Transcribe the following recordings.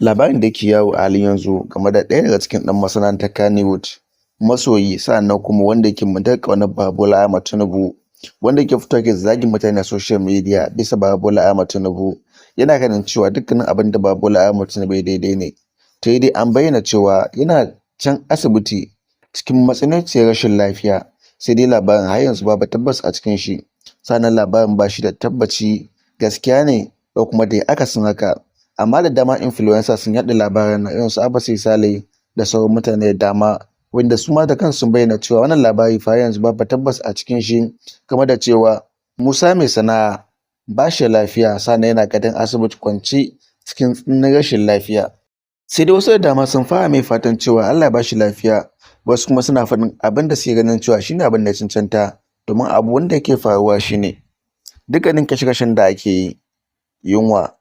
Labarin da yake yawo a halin yanzu game da ɗaya daga cikin ɗan masana'antar Kannywood, masoyi sa'annan kuma wanda yake matuƙar ƙaunar Baba Bola Ahmed Tinubu, wanda yake fitowa yake zagin mutane a social media bisa Baba Bola Ahmed Tinubu, yana ganin cewa dukkanin abin da Baba Bola Ahmed Tinubu yayi daidai ne. Sai dai an bayyana cewa yana can asibiti cikin matsananciyar rashin lafiya, sai dai labarin har yanzu babu tabbas a cikin shi, sannan labarin ba shi da tabbaci gaskiya ne ko kuma dai akasin haka. Amma da dama influencers sun yaɗa labaran nan irin su Abba C Sale da sauran mutane da dama, wanda su ma da kansu sun bayyana cewa wannan labari fa har yanzu babu tabbas a cikin shi, game da cewa Musa mai sana'a ba shi da lafiya sannan yana gadon asibiti kwance cikin tsananin rashin lafiya. Sai dai wasu da dama sun fara mai fatan cewa Allah ya ba shi lafiya, wasu kuma suna faɗin abin da suke ganin cewa shine abin da ya cancanta, domin abu wanda yake faruwa shine dukkanin kashe-kashen da ake yi, yunwa,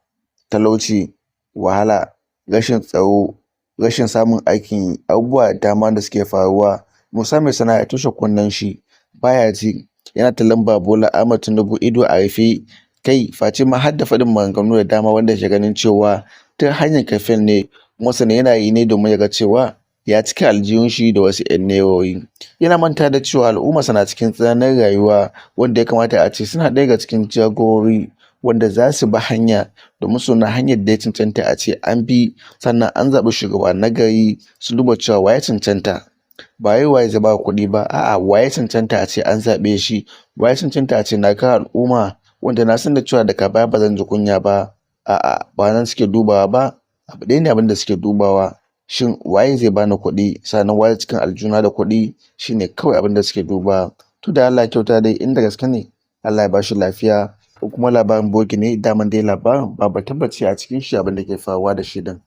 talauci, wahala, rashin tsaro, rashin samun aikin yi, abubuwa da dama da suke faruwa. Musa mai sana'a ya toshe kunnen shi baya ji, yana tallan Baba Bola Ahmed Tinubu ido a rufe, kai face ma har da faɗin maganganu da dama wanda ke ganin cewa ta hanyar kamfen ne, kuma sannan yana yi ne domin ya ga cewa ya cika aljihun shi da wasu 'yan nerori. Yana manta da cewa al'ummarsa na cikin tsananin rayuwa, wanda ya kamata a ce suna ɗaya daga cikin jagorori wanda za su bi hanya domin su nuna hanyar da ya cancanta a ce an bi, sannan an zaɓi shugaba na gari, su duba cewa wa ya cancanta, ba wai waye zai ba kuɗi ba, a'a wa ya cancanta a ce an zaɓe shi, wa ya cancanta a ce na kawo al'umma wanda na san da cewa daga baya ba zan ji kunya ba. A'a ba nan suke dubawa ba, abu ɗaya ne abin da suke dubawa, shin waye zai bani kuɗi, sannan waye cikin aljihuna da kuɗi, shine kawai abin da suke dubawa. To da Allah ya kyauta dai, in da gaske ne Allah ya ba shi lafiya, ko kuma labarin bogi ne, daman dai labarin babu tabbaci a cikin shi abin da ke faruwa da shi din.